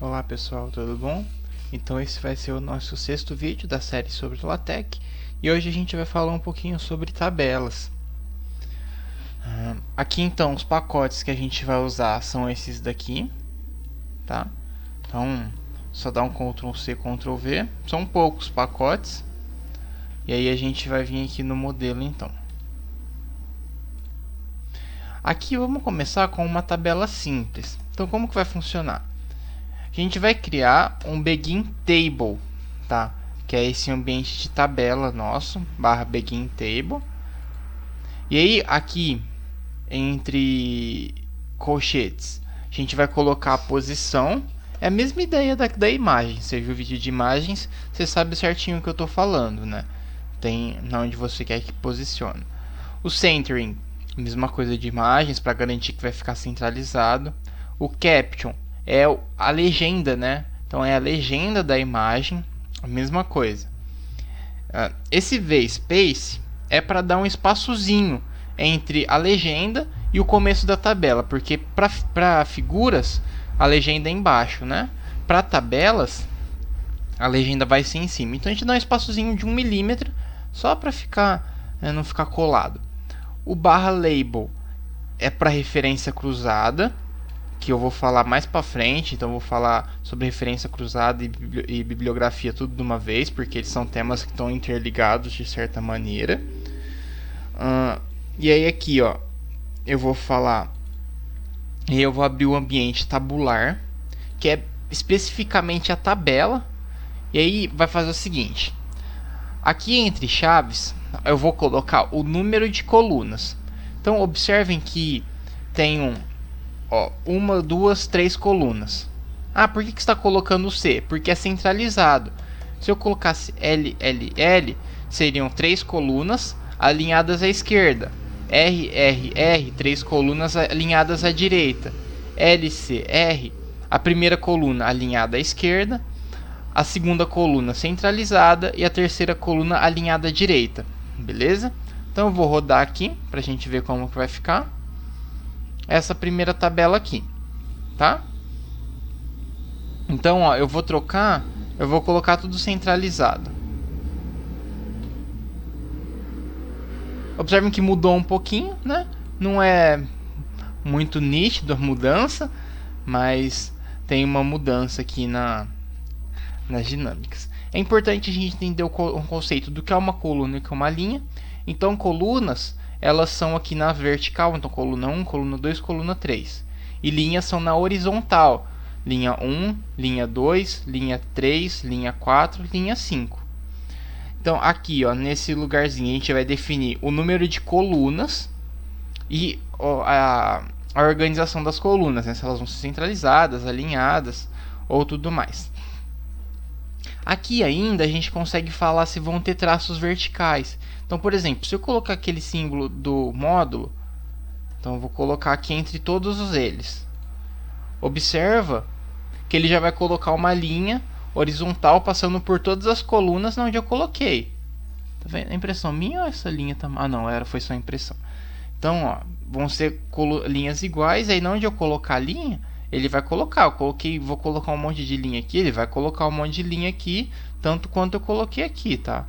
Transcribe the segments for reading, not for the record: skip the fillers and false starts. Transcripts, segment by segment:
Olá pessoal, tudo bom? Então esse vai ser o nosso sexto vídeo da série sobre LaTeX e hoje a gente vai falar um pouquinho sobre tabelas. Aqui então os pacotes que a gente vai usar são esses daqui, tá? Então só dá um Ctrl C, Ctrl V, são poucos pacotes e aí a gente vai vir aqui no modelo então. Aqui vamos começar com uma tabela simples. Então como que vai funcionar? A gente vai criar um begin table, tá? Que é esse ambiente de tabela nosso, barra begin table. E aí aqui entre colchetes a gente vai colocar a posição. É a mesma ideia da imagem. Você viu o vídeo de imagens, você sabe certinho o que eu estou falando, né? Tem onde você quer que posicione. O centering, mesma coisa de imagens, para garantir que vai ficar centralizado. O caption é a legenda, né? Então é a legenda da imagem, a mesma coisa. Esse VSpace é para dar um espaçozinho entre a legenda e o começo da tabela, porque para figuras a legenda é embaixo, né? Para tabelas a legenda vai ser em cima. Então a gente dá um espaçozinho de 1 milímetro só para não ficar colado. O barra label é para referência cruzada, que eu vou falar mais para frente. Então eu vou falar sobre referência cruzada e bibliografia tudo de uma vez, porque eles são temas que estão interligados de certa maneira. E aí aqui, ó, eu vou falar, e eu vou abrir o ambiente tabular, que é especificamente a tabela. E aí vai fazer o seguinte: aqui entre chaves eu vou colocar o número de colunas. Então observem que tem uma, duas, três colunas. Por que está colocando o C? Porque é centralizado. Se eu colocasse LLL, seriam três colunas alinhadas à esquerda. RRR, três colunas alinhadas à direita. LCR, a primeira coluna alinhada à esquerda, a segunda coluna centralizada e a terceira coluna alinhada à direita. Beleza? Então eu vou rodar aqui para a gente ver como que vai ficar essa primeira tabela aqui, tá? Então, ó, eu vou colocar tudo centralizado. Observem que mudou um pouquinho, né? Não é muito nítido a mudança, mas tem uma mudança aqui nas dinâmicas. É importante a gente entender o conceito do que é uma coluna e o que é uma linha. Então, colunas, elas são aqui na vertical, então coluna 1, coluna 2, coluna 3. E linhas são na horizontal, linha 1, linha 2, linha 3, linha 4, linha 5. Então aqui, ó, nesse lugarzinho a gente vai definir o número de colunas e a organização das colunas, né? Se elas vão ser centralizadas, alinhadas ou tudo mais. Aqui ainda a gente consegue falar se vão ter traços verticais. Então, por exemplo, se eu colocar aquele símbolo do módulo, então eu vou colocar aqui entre todos eles. Observa que ele já vai colocar uma linha horizontal passando por todas as colunas onde eu coloquei. Tá vendo? A impressão minha ou essa linha tá... não, foi só a impressão. Então, ó, vão ser linhas iguais, aí onde eu colocar a linha, ele vai colocar. Vou colocar um monte de linha aqui, ele vai colocar um monte de linha aqui, tanto quanto eu coloquei aqui, tá?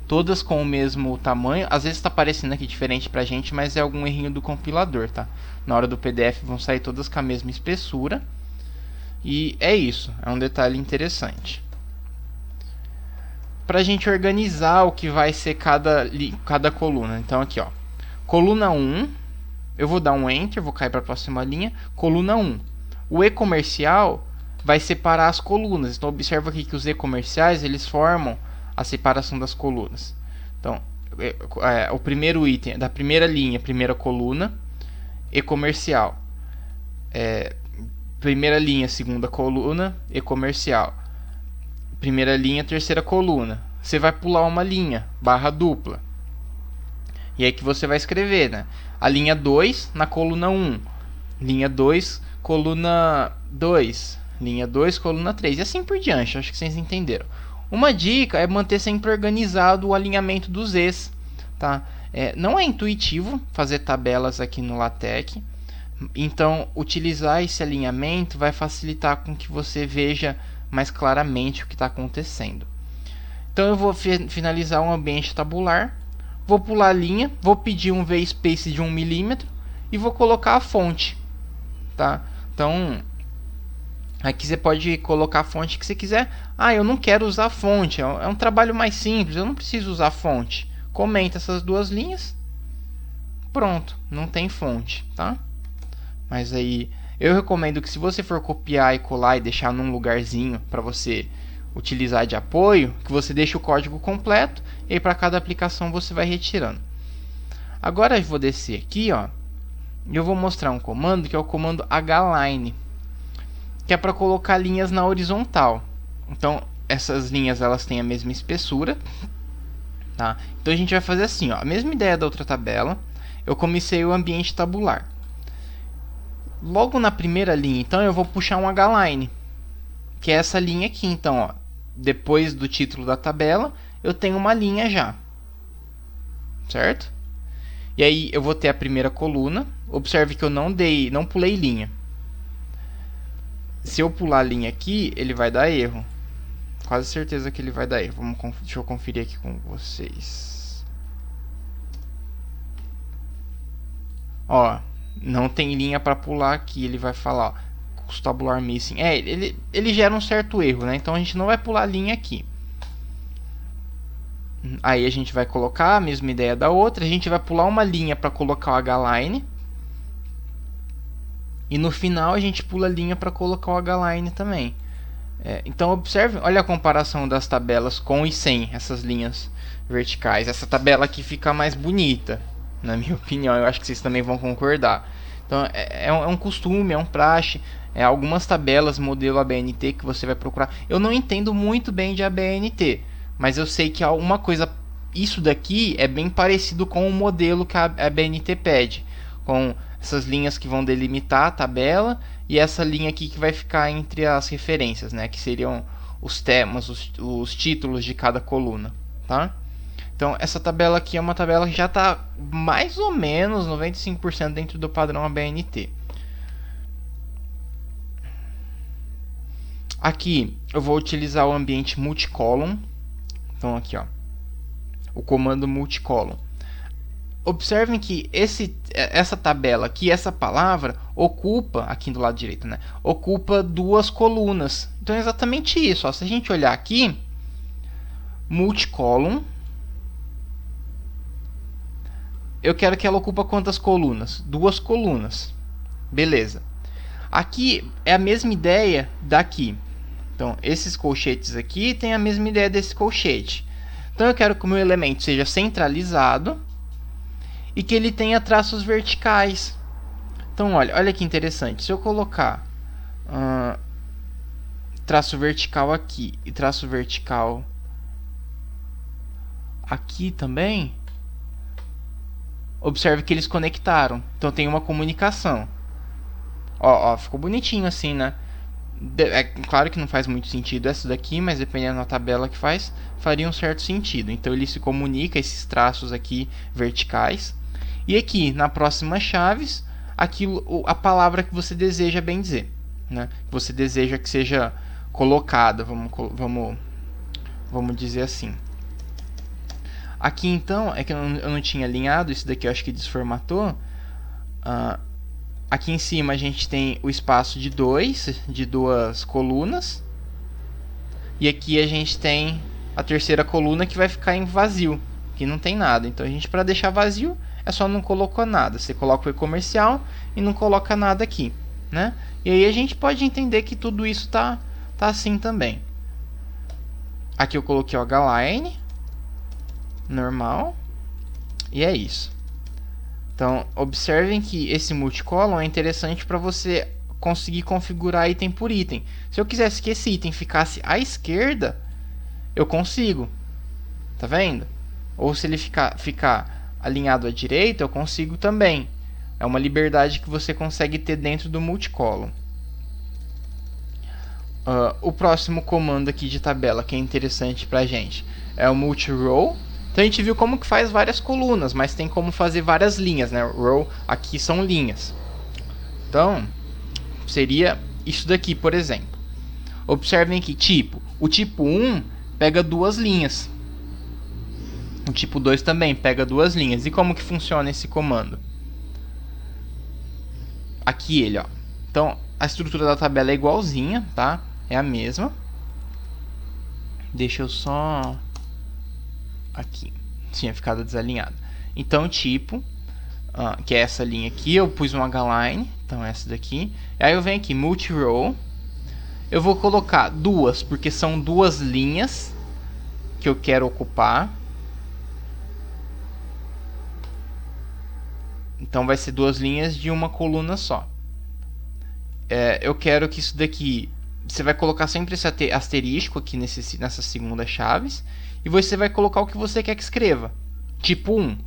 Todas com o mesmo tamanho. Às vezes está aparecendo aqui diferente pra gente, mas é algum errinho do compilador, tá? Na hora do PDF vão sair todas com a mesma espessura. E é isso, é um detalhe interessante. Pra gente organizar o que vai ser cada coluna. Então aqui, ó, coluna 1, eu vou dar um Enter, vou cair para a próxima linha. Coluna 1. O e-comercial vai separar as colunas. Então observa aqui que os e-comerciais, eles formam a separação das colunas. Então, o primeiro item da primeira linha, primeira coluna, e-comercial. Primeira linha, segunda coluna, e-comercial. Primeira linha, terceira coluna. Você vai pular uma linha, barra dupla. E aí que você vai escrever, né? A linha 2 na coluna 1. Linha 2, coluna 2. Linha 2, coluna 3. E assim por diante, acho que vocês entenderam. Uma dica é manter sempre organizado o alinhamento dos Zs, tá? Não é intuitivo fazer tabelas aqui no LaTeX, Então, utilizar esse alinhamento vai facilitar com que você veja mais claramente o que está acontecendo. Então, eu vou finalizar um ambiente tabular, vou pular a linha, vou pedir um VSpace de 1 milímetro e vou colocar a fonte, tá? Então, aqui você pode colocar a fonte que você quiser. Ah, eu não quero usar fonte, é um trabalho mais simples, eu não preciso usar fonte. Comenta essas duas linhas, pronto, não tem fonte, tá? Mas aí eu recomendo que, se você for copiar e colar e deixar num lugarzinho para você utilizar de apoio, que você deixe o código completo e para cada aplicação você vai retirando. Agora eu vou descer aqui, ó, e eu vou mostrar um comando que é o comando hline, que é para colocar linhas na horizontal. Então essas linhas elas têm a mesma espessura, tá? Então a gente vai fazer assim, ó, a mesma ideia da outra tabela. Eu comecei o ambiente tabular. Logo na primeira linha, então, eu vou puxar um hline, que é essa linha aqui. Então, ó, depois do título da tabela, eu tenho uma linha já, certo? E aí eu vou ter a primeira coluna. Observe que eu não pulei linha. Se eu pular a linha aqui, ele vai dar erro. Quase certeza que ele vai dar erro. Deixa eu conferir aqui com vocês. Ó, não tem linha para pular aqui. Ele vai falar, ó, tabular missing. Ele gera um certo erro, né? Então a gente não vai pular a linha aqui. Aí a gente vai colocar a mesma ideia da outra. A gente vai pular uma linha para colocar o hline. E no final a gente pula a linha para colocar o hline também. Então observe, olha a comparação das tabelas com e sem essas linhas verticais. Essa tabela aqui fica mais bonita, na minha opinião. Eu acho que vocês também vão concordar. Então é um costume, é um praxe. Algumas tabelas modelo ABNT que você vai procurar. Eu não entendo muito bem de ABNT, mas eu sei que alguma coisa, isso daqui é bem parecido com o modelo que a ABNT pede, com essas linhas que vão delimitar a tabela e essa linha aqui que vai ficar entre as referências, né, que seriam os temas, os títulos de cada coluna, tá? Então essa tabela aqui é uma tabela que já está mais ou menos 95% dentro do padrão ABNT. Aqui eu vou utilizar o ambiente multicolumn. Então aqui, ó, o comando multicolumn. Observem que essa tabela aqui, essa palavra, ocupa, aqui do lado direito, né, ocupa duas colunas. Então é exatamente isso, ó. Se a gente olhar aqui, multicolumn, eu quero que ela ocupa quantas colunas? Duas colunas. Beleza. Aqui é a mesma ideia daqui. Então esses colchetes aqui tem a mesma ideia desse colchete. Então eu quero que o meu elemento seja centralizado e que ele tenha traços verticais. Então olha que interessante. Se eu colocar traço vertical aqui e traço vertical aqui também, observe que eles conectaram. Então tem uma comunicação. Ó, ficou bonitinho assim, né? É claro que não faz muito sentido essa daqui, mas dependendo da tabela que faria um certo sentido. Então ele se comunica, esses traços aqui verticais. E aqui, na próxima chaves, a palavra que você deseja bem dizer, né? Que você deseja que seja colocada, vamos dizer assim. Aqui então, é que eu não tinha alinhado, isso daqui eu acho que desformatou. Aqui em cima a gente tem o espaço de duas colunas. E aqui a gente tem a terceira coluna que vai ficar em vazio, que não tem nada. Então a gente, para deixar vazio, é só não colocar nada. Você coloca o e-comercial e não coloca nada aqui, né? E aí a gente pode entender que tudo isso tá assim também. Aqui eu coloquei o hline normal. E é isso. Então, observem que esse multicolumn é interessante para você conseguir configurar item por item. Se eu quisesse que esse item ficasse à esquerda, eu consigo. Tá vendo? Ou se ele ficar alinhado à direita, eu consigo também. É uma liberdade que você consegue ter dentro do multicolumn. O próximo comando aqui de tabela que é interessante pra gente é o multi-row. Então a gente viu como que faz várias colunas, mas tem como fazer várias linhas, né? Row aqui são linhas. Então, seria isso daqui, por exemplo. Observem que o tipo 1 pega duas linhas. O tipo 2 também pega duas linhas. E como que funciona esse comando? Aqui ele, ó. Então, a estrutura da tabela é igualzinha, tá? É a mesma. Deixa eu só... Aqui. Tinha ficado desalinhado. Então, tipo... que é essa linha aqui. Eu pus um H-line. Então, essa daqui. Aí eu venho aqui, multi-row. Eu vou colocar duas, porque são duas linhas que eu quero ocupar. Então, vai ser duas linhas de uma coluna só. Eu quero que isso daqui... Você vai colocar sempre esse asterisco aqui nessa segunda chaves. E você vai colocar o que você quer que escreva. Tipo 1.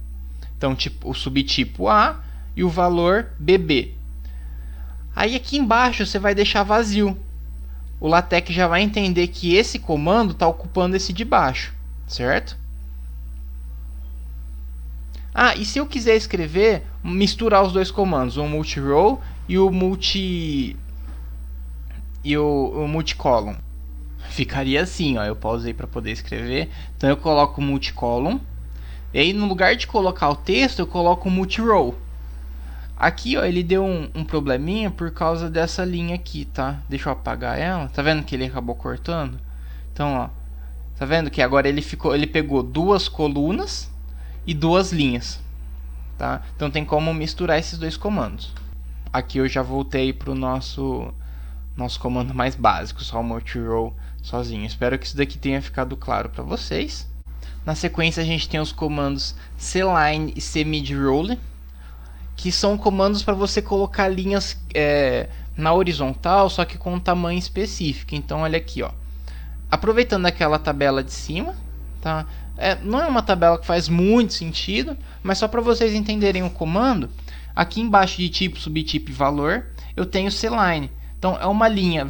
Então, o subtipo A e o valor BB. Aí aqui embaixo você vai deixar vazio. O LaTeX já vai entender que esse comando está ocupando esse de baixo. Certo? E se eu quiser escrever, misturar os dois comandos, o multi-row e o multi-column. Ficaria assim, ó, eu pausei para poder escrever. Então eu coloco o multi-column. E aí no lugar de colocar o texto, eu coloco o multi-row. Aqui, ó, ele deu um probleminha por causa dessa linha aqui, tá? Deixa eu apagar ela. Tá vendo que ele acabou cortando? Então, ó, tá vendo que agora ele pegou duas colunas e duas linhas, tá? Então tem como misturar esses dois comandos. Aqui eu já voltei pro nosso comando mais básico, só o multi-row sozinho. Espero que isso daqui tenha ficado claro para vocês. Na sequência a gente tem os comandos cline e cmid-roll, que são comandos para você colocar linhas na horizontal, só que com um tamanho específico. Então olha aqui, ó. Aproveitando aquela tabela de cima, tá? Não é uma tabela que faz muito sentido, mas só para vocês entenderem o comando, aqui embaixo de tipo, subtipo e valor, eu tenho cline. Então é uma linha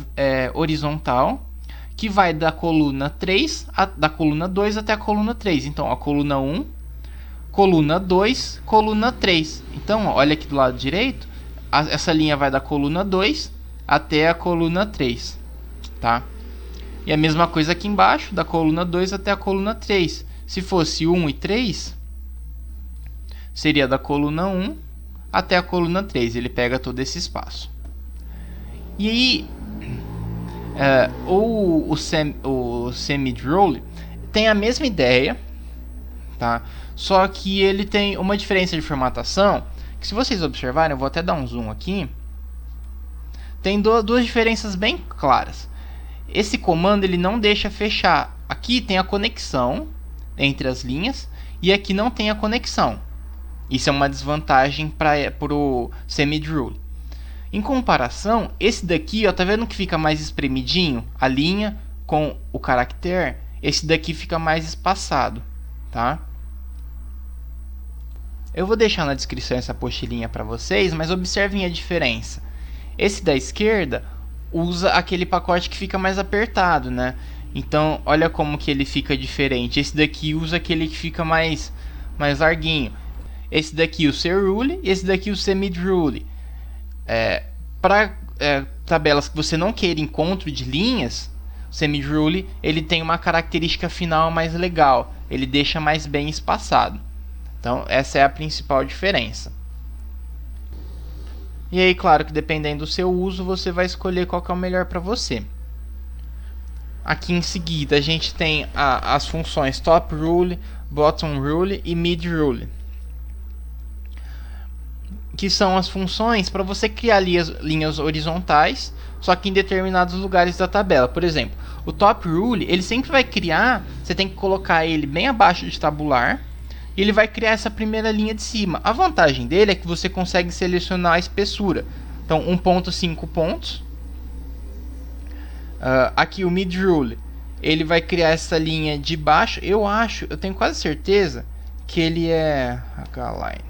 horizontal que vai da coluna 3, da coluna 2 até a coluna 3. Então, a coluna 1, coluna 2, coluna 3. Então, olha aqui do lado direito, essa linha vai da coluna 2 até a coluna 3, tá? E a mesma coisa aqui embaixo, da coluna 2 até a coluna 3. Se fosse 1 e 3, seria da coluna 1 até a coluna 3. Ele pega todo esse espaço. E aí, o cmid-roll tem a mesma ideia, tá? Só que ele tem uma diferença de formatação, que se vocês observarem, eu vou até dar um zoom aqui, tem duas diferenças bem claras. Esse comando ele não deixa fechar. Aqui tem a conexão entre as linhas e aqui não tem a conexão. Isso é uma desvantagem para o cmid-roll. Em comparação, esse daqui, ó, tá vendo que fica mais espremidinho? A linha com o caractere, esse daqui fica mais espaçado, tá? Eu vou deixar na descrição essa apostilinha para vocês, mas observem a diferença. Esse da esquerda usa aquele pacote que fica mais apertado, né? Então, olha como que ele fica diferente. Esse daqui usa aquele que fica mais larguinho. Esse daqui o crule e esse daqui o cmid-roll. Para tabelas que você não queira encontro de linhas, o cmid-roll ele tem uma característica final mais legal. Ele deixa mais bem espaçado. Então, essa é a principal diferença. E aí, claro que dependendo do seu uso, você vai escolher qual que é o melhor para você. Aqui em seguida, a gente tem as funções top rule, bottom rule e mid rule, que são as funções para você criar linhas horizontais, só que em determinados lugares da tabela. Por exemplo, o top rule, ele sempre vai criar, você tem que colocar ele bem abaixo de tabular, e ele vai criar essa primeira linha de cima. A vantagem dele é que você consegue selecionar a espessura. Então, 1.5 pontos. Aqui o mid rule, ele vai criar essa linha de baixo. Eu tenho quase certeza que ele é H-line,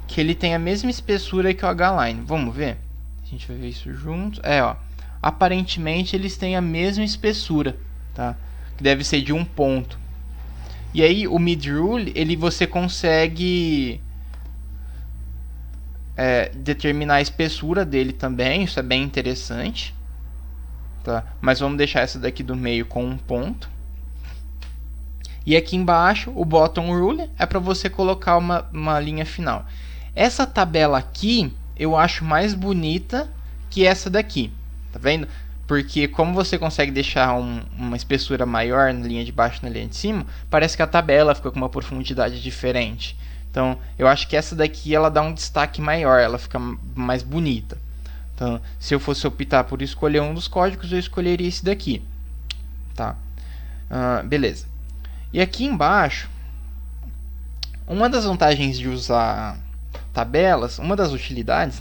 que ele tem a mesma espessura que o H-line. Vamos ver? A gente vai ver isso junto. Ó, aparentemente eles têm a mesma espessura, tá? Que deve ser de 1 ponto. E aí o mid rule, você consegue determinar a espessura dele também, isso é bem interessante. Tá? Mas vamos deixar essa daqui do meio com um ponto. E aqui embaixo, o bottom rule é para você colocar uma linha final. Essa tabela aqui, eu acho mais bonita que essa daqui. Tá vendo? Porque como você consegue deixar uma espessura maior na linha de baixo e na linha de cima, parece que a tabela fica com uma profundidade diferente. Então, eu acho que essa daqui ela dá um destaque maior, ela fica mais bonita. Então, se eu fosse optar por escolher um dos códigos, eu escolheria esse daqui. Tá? Beleza. E aqui embaixo, uma das vantagens de usar tabelas, uma das utilidades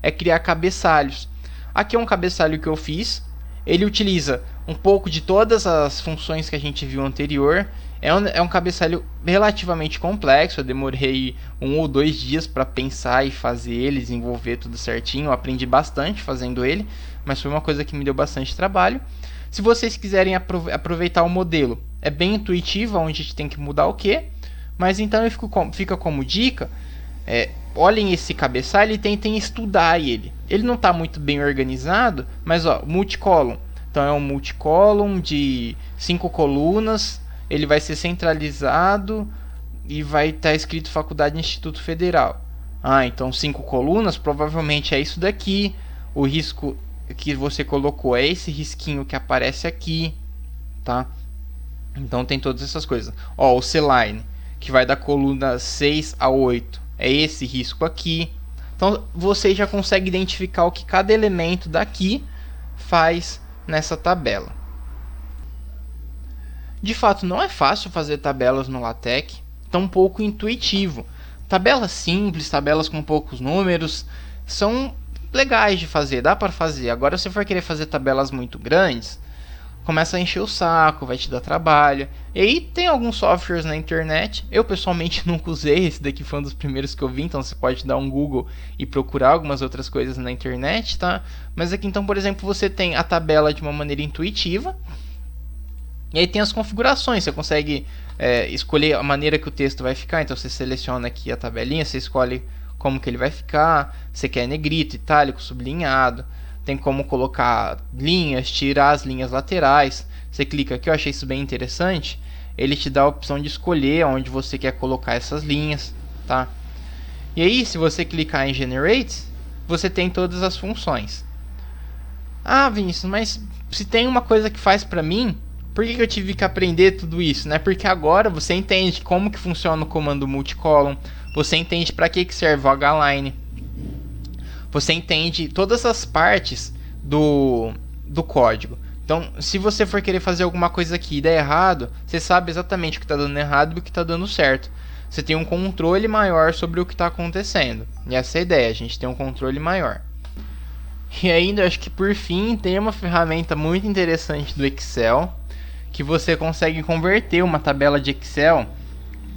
é criar cabeçalhos. Aqui é um cabeçalho que eu fiz. Ele utiliza um pouco de todas as funções que a gente viu anterior. É um cabeçalho relativamente complexo. Eu demorei 1 ou 2 dias para pensar e fazer ele, desenvolver tudo certinho. Eu aprendi bastante fazendo ele, mas foi uma coisa que me deu bastante trabalho. Se vocês quiserem aproveitar o modelo, é bem intuitivo, onde a gente tem que mudar o que. Mas então fica como dica, olhem esse cabeçalho e tentem estudar ele. Ele não está muito bem organizado, mas multicolumn. Então é um multicolumn de 5 colunas, ele vai ser centralizado e vai estar escrito Faculdade Instituto Federal. Então 5 colunas, provavelmente é isso daqui. O risco que você colocou é esse risquinho que aparece aqui, tá? Então tem todas essas coisas. O C-line, que vai da coluna 6 a 8, é esse risco aqui. Então você já consegue identificar o que cada elemento daqui faz nessa tabela. De fato, não é fácil fazer tabelas no LaTeX, tão pouco intuitivo. Tabelas simples, tabelas com poucos números, são legais de fazer, dá para fazer. Agora, se for querer fazer tabelas muito grandes, começa a encher o saco, vai te dar trabalho. E aí tem alguns softwares na internet. Eu pessoalmente nunca usei, esse daqui foi um dos primeiros que eu vi, então você pode dar um Google e procurar algumas outras coisas na internet, tá? Mas aqui então, por exemplo, você tem a tabela de uma maneira intuitiva. E aí tem as configurações, você consegue escolher a maneira que o texto vai ficar. Então você seleciona aqui a tabelinha, você escolhe como que ele vai ficar, você quer negrito, itálico, sublinhado. Tem como colocar linhas, tirar as linhas laterais. Você clica aqui, eu achei isso bem interessante. Ele te dá a opção de escolher onde você quer colocar essas linhas, tá? E aí, se você clicar em Generate, você tem todas as funções. Vinícius, mas se tem uma coisa que faz para mim, por que eu tive que aprender tudo isso, né? Porque agora você entende como que funciona o comando multicolumn, você entende para que serve o H-line, você entende todas as partes do código. Então, se você for querer fazer alguma coisa aqui e der errado, você sabe exatamente o que está dando errado e o que está dando certo. Você tem um controle maior sobre o que está acontecendo. E essa é a ideia, a gente tem um controle maior. E ainda, acho que por fim, tem uma ferramenta muito interessante do Excel, que você consegue converter uma tabela de Excel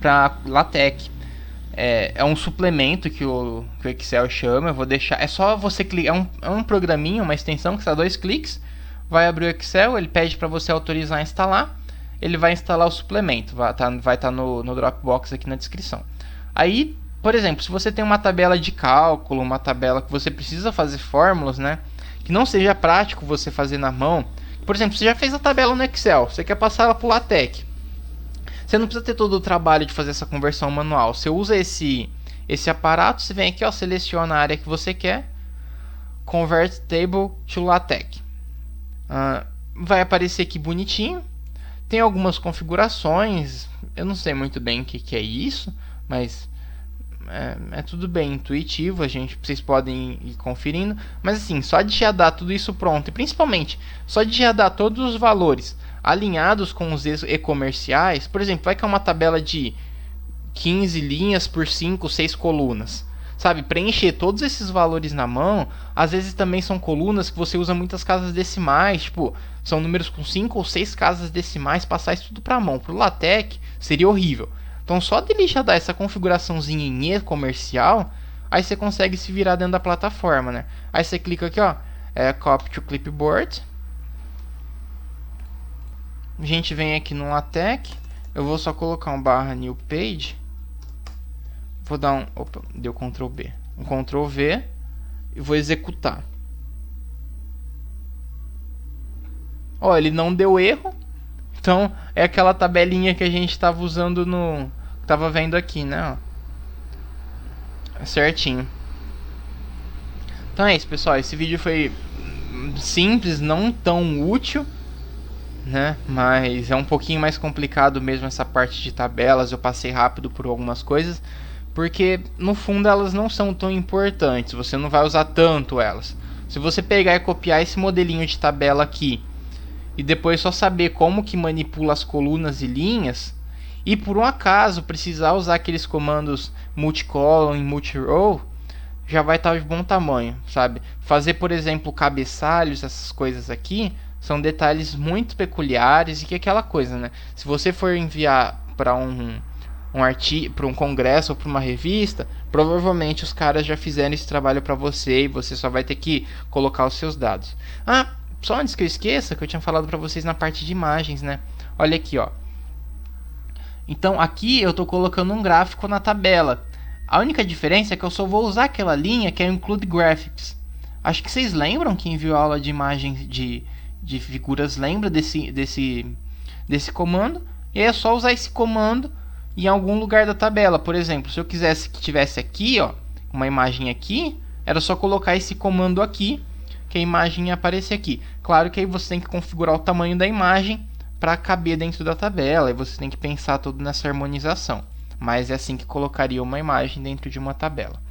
para LaTeX. É um suplemento que o Excel chama. Eu vou deixar. É só você clicar. É um programinha, uma extensão que você dá 2 cliques. Vai abrir o Excel. Ele pede para você autorizar a instalar. Ele vai instalar o suplemento. Vai estar no Dropbox aqui na descrição. Aí, por exemplo, se você tem uma tabela de cálculo, uma tabela que você precisa fazer fórmulas, né? Que não seja prático você fazer na mão. Por exemplo, você já fez a tabela no Excel. Você quer passar ela para o LaTeX. Você não precisa ter todo o trabalho de fazer essa conversão manual. Você usa esse aparato, você vem aqui, seleciona a área que você quer, Convert Table to LaTeX. Vai aparecer aqui bonitinho. Tem algumas configurações, eu não sei muito bem o que é isso, mas é tudo bem intuitivo, vocês podem ir conferindo. Mas assim, só de já dar tudo isso pronto, e principalmente, só de já dar todos os valores alinhados com os e-comerciais, por exemplo, vai que é uma tabela de 15 linhas por 5, 6 colunas. Sabe, preencher todos esses valores na mão, às vezes também são colunas que você usa muitas casas decimais, tipo, são números com 5 ou 6 casas decimais, passar isso tudo para a mão. Para o LaTeX seria horrível. Então só dele já dar essa configuraçãozinha em e-comercial, aí você consegue se virar dentro da plataforma, né? Aí você clica aqui, Copy to Clipboard. A gente vem aqui no LaTeX, eu vou só colocar um /new page Vou dar um... Opa, deu Ctrl B. Um Ctrl V e vou executar. Ó, ele não deu erro. Então, é aquela tabelinha que a gente estava usando no... Tava vendo aqui, né? Ó. Certinho. Então é isso, pessoal. Esse vídeo foi simples, não tão útil, né? Mas é um pouquinho mais complicado mesmo essa parte de tabelas. Eu passei rápido por algumas coisas, porque no fundo elas não são tão importantes. Você não vai usar tanto elas. Se você pegar e copiar esse modelinho de tabela aqui e depois só saber como que manipula as colunas e linhas, e por um acaso precisar usar aqueles comandos multicolumn e multirow, já vai estar de bom tamanho, sabe? Fazer, por exemplo, cabeçalhos, essas coisas aqui, são detalhes muito peculiares e que é aquela coisa, né? Se você for enviar para para um congresso ou para uma revista, provavelmente os caras já fizeram esse trabalho para você e você só vai ter que colocar os seus dados. Ah, só antes que eu esqueça, que eu tinha falado para vocês na parte de imagens, né? Olha aqui, ó. Então aqui eu estou colocando um gráfico na tabela. A única diferença é que eu só vou usar aquela linha que é o Include Graphics. Acho que vocês lembram, quem viu a aula de imagens de figuras lembra desse comando. E aí é só usar esse comando em algum lugar da tabela. Por exemplo, se eu quisesse que tivesse aqui, ó, uma imagem aqui, era só colocar esse comando aqui, que a imagem ia aparecer aqui. Claro que aí você tem que configurar o tamanho da imagem para caber dentro da tabela, e você tem que pensar tudo nessa harmonização. Mas é assim que colocaria uma imagem dentro de uma tabela.